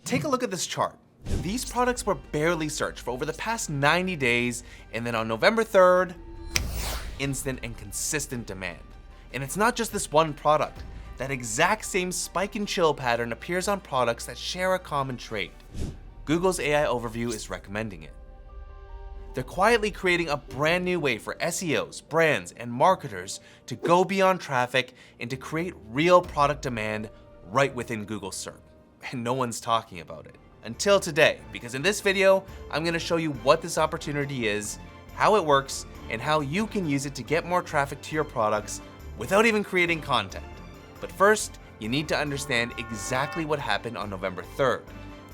Take a look at this chart. These products were barely searched for over the past 90 days, and then on November 3rd, instant and consistent demand. And it's not just this one product. That exact same spike and chill pattern appears on products that share a common trait. Google's AI overview is recommending it. They're quietly creating a brand new way for SEOs, brands, and marketers to go beyond traffic and to create real product demand right within Google SERP. And no one's talking about it. Until today, because in this video, I'm going to show you what this opportunity is, how it works, and how you can use it to get more traffic to your products without even creating content. But first, you need to understand exactly what happened on November 3rd,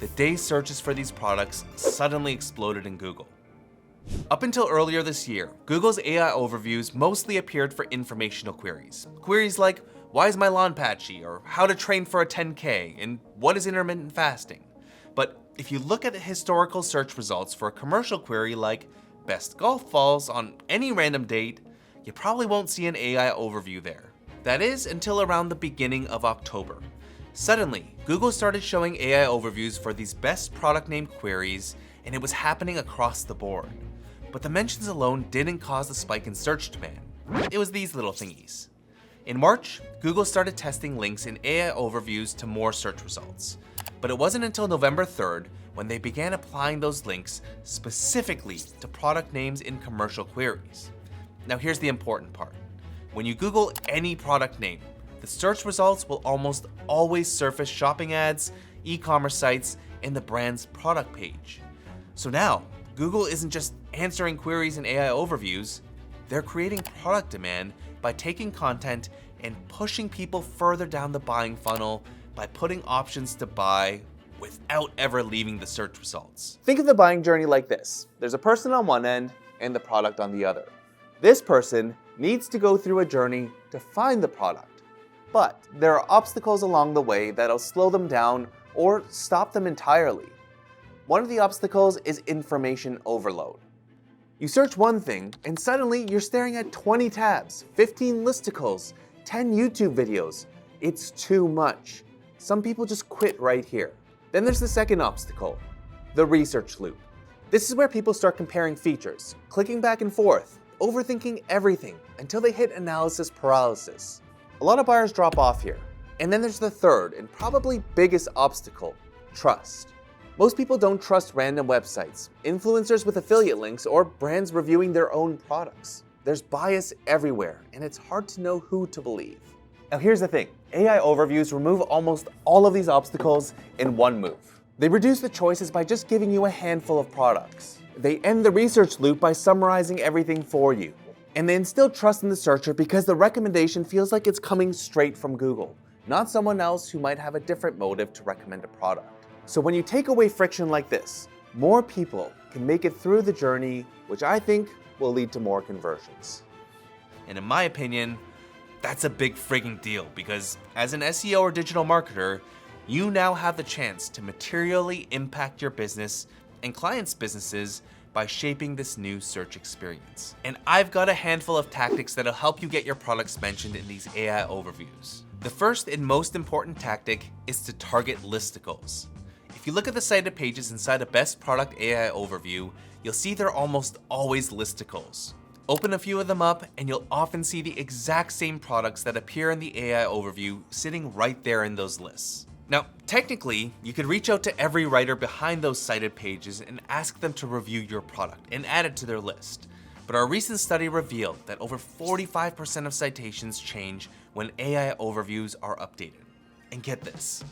the day searches for these products suddenly exploded in Google. Up until earlier this year, Google's AI overviews mostly appeared for informational queries. Queries like, why is my lawn patchy? Or how to train for a 10K? And what is intermittent fasting? But if you look at the historical search results for a commercial query like best golf balls on any random date, you probably won't see an AI overview there. That is until around the beginning of October. Suddenly, Google started showing AI overviews for these best product name queries, and it was happening across the board. But the mentions alone didn't cause the spike in search demand. It was these little thingies. In March, Google started testing links in AI overviews to more search results. But it wasn't until November 3rd when they began applying those links specifically to product names in commercial queries. Now here's the important part. When you Google any product name, the search results will almost always surface shopping ads, e-commerce sites, and the brand's product page. So now, Google isn't just answering queries in AI overviews, they're creating product demand by taking content and pushing people further down the buying funnel by putting options to buy without ever leaving the search results. Think of the buying journey like this. There's a person on one end and the product on the other. This person needs to go through a journey to find the product. But there are obstacles along the way that'll slow them down or stop them entirely. One of the obstacles is information overload. You search one thing and suddenly you're staring at 20 tabs, 15 listicles, 10 YouTube videos. It's too much. Some people just quit right here. Then there's the second obstacle, the research loop. This is where people start comparing features, clicking back and forth, overthinking everything until they hit analysis paralysis. A lot of buyers drop off here. And then there's the third and probably biggest obstacle, trust. Most people don't trust random websites, influencers with affiliate links, or brands reviewing their own products. There's bias everywhere, and it's hard to know who to believe. Now here's the thing, AI overviews remove almost all of these obstacles in one move. They reduce the choices by just giving you a handful of products. They end the research loop by summarizing everything for you. And they instill trust in the searcher because the recommendation feels like it's coming straight from Google, not someone else who might have a different motive to recommend a product. So when you take away friction like this, more people can make it through the journey, which I think will lead to more conversions. And in my opinion, that's a big frigging deal because as an SEO or digital marketer, you now have the chance to materially impact your business and clients' businesses by shaping this new search experience. And I've got a handful of tactics that'll help you get your products mentioned in these AI overviews. The first and most important tactic is to target listicles. If you look at the cited pages inside a best product AI overview, you'll see they're almost always listicles. Open a few of them up and you'll often see the exact same products that appear in the AI overview sitting right there in those lists. Now, technically, you could reach out to every writer behind those cited pages and ask them to review your product and add it to their list. But our recent study revealed that over 45% of citations change when AI overviews are updated. And get this,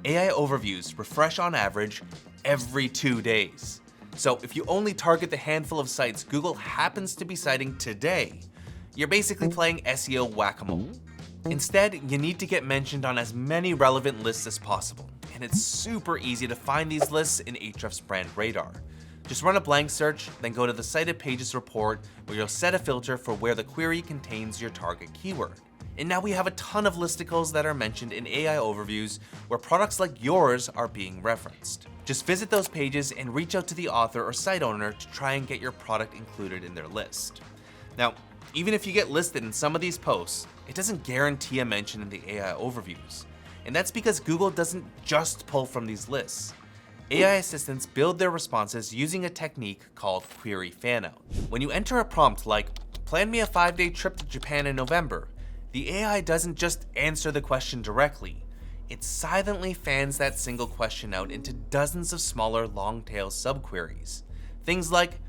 AI overviews refresh on average every 2 days. So if you only target the handful of sites Google happens to be citing today, you're basically playing SEO whack-a-mole. Instead, you need to get mentioned on as many relevant lists as possible, and it's super easy to find these lists in Ahrefs' brand radar. Just run a blank search, then go to the cited pages report where you'll set a filter for where the query contains your target keyword. And now we have a ton of listicles that are mentioned in AI overviews where products like yours are being referenced. Just visit those pages and reach out to the author or site owner to try and get your product included in their list. Now, even if you get listed in some of these posts, it doesn't guarantee a mention in the AI overviews. And that's because Google doesn't just pull from these lists. AI assistants build their responses using a technique called query fanout. When you enter a prompt like, "Plan me a 5-day trip to Japan in November," the AI doesn't just answer the question directly. It silently fans that single question out into dozens of smaller long-tail subqueries. Things like,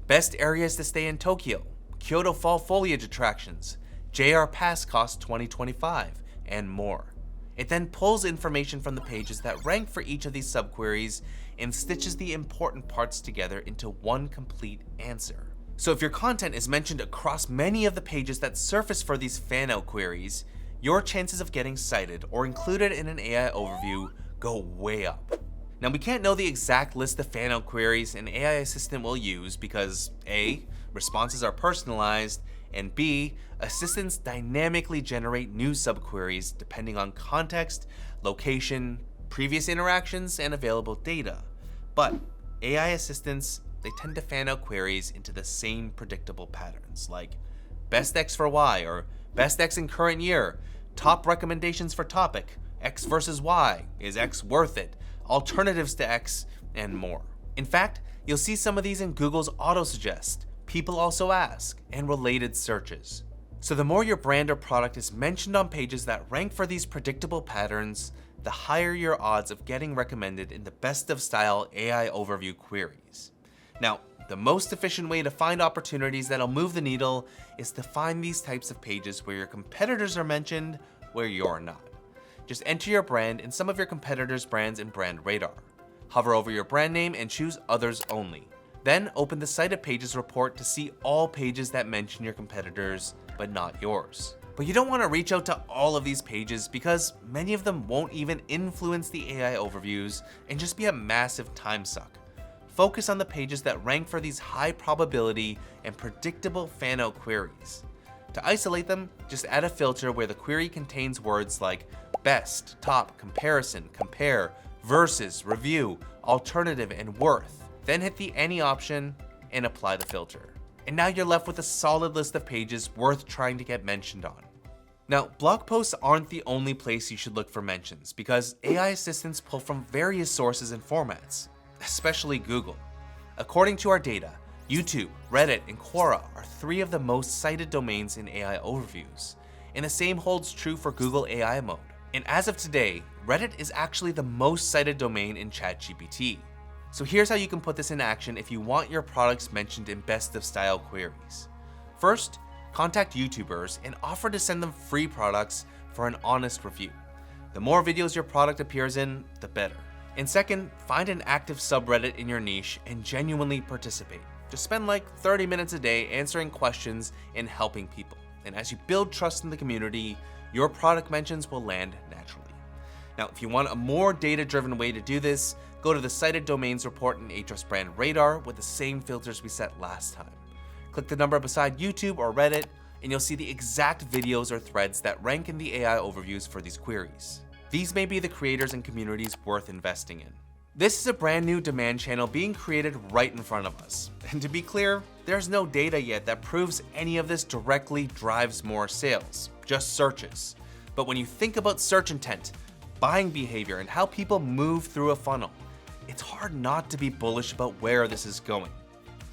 "Best areas to stay in Tokyo," "Kyoto fall foliage attractions," "JR Pass cost 2025, and more. It then pulls information from the pages that rank for each of these subqueries and stitches the important parts together into one complete answer. So if your content is mentioned across many of the pages that surface for these fanout queries, your chances of getting cited or included in an AI overview go way up. Now, we can't know the exact list of fanout queries an AI assistant will use because A, responses are personalized, and B, assistants dynamically generate new subqueries depending on context, location, previous interactions, and available data. But AI assistants, they tend to fan out queries into the same predictable patterns, like best X for Y, or best X in current year, top recommendations for topic, X versus Y, is X worth it, alternatives to X, and more. In fact, you'll see some of these in Google's autosuggest, people also ask, and related searches. So the more your brand or product is mentioned on pages that rank for these predictable patterns, the higher your odds of getting recommended in the best of style AI overview queries. Now, the most efficient way to find opportunities that'll move the needle is to find these types of pages where your competitors are mentioned, where you're not. Just enter your brand and some of your competitors' brands in Brand Radar. Hover over your brand name and choose Others Only. Then open the Cited Pages report to see all pages that mention your competitors, but not yours. But you don't want to reach out to all of these pages because many of them won't even influence the AI overviews and just be a massive time suck. Focus on the pages that rank for these high probability and predictable fanout queries. To isolate them, just add a filter where the query contains words like best, top, comparison, compare, versus, review, alternative, and worth. Then hit the Any option and apply the filter. And now you're left with a solid list of pages worth trying to get mentioned on. Now, blog posts aren't the only place you should look for mentions because AI assistants pull from various sources and formats, especially Google. According to our data, YouTube, Reddit, and Quora are 3 of the most cited domains in AI overviews, and the same holds true for Google AI mode. And as of today, Reddit is actually the most cited domain in ChatGPT. So here's how you can put this in action if you want your products mentioned in best of style queries. First, contact YouTubers and offer to send them free products for an honest review. The more videos your product appears in, the better. And second, find an active subreddit in your niche and genuinely participate. Just spend like 30 minutes a day answering questions and helping people. And as you build trust in the community, your product mentions will land naturally. Now, if you want a more data-driven way to do this, go to the Cited Domains report in Ahrefs Brand Radar with the same filters we set last time. Click the number beside YouTube or Reddit, and you'll see the exact videos or threads that rank in the AI overviews for these queries. These may be the creators and communities worth investing in. This is a brand new demand channel being created right in front of us. And to be clear, there's no data yet that proves any of this directly drives more sales, just searches. But when you think about search intent, buying behavior, and how people move through a funnel, it's hard not to be bullish about where this is going.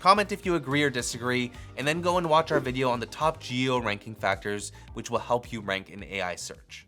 Comment if you agree or disagree, and then go and watch our video on the top geo ranking factors, which will help you rank in AI search.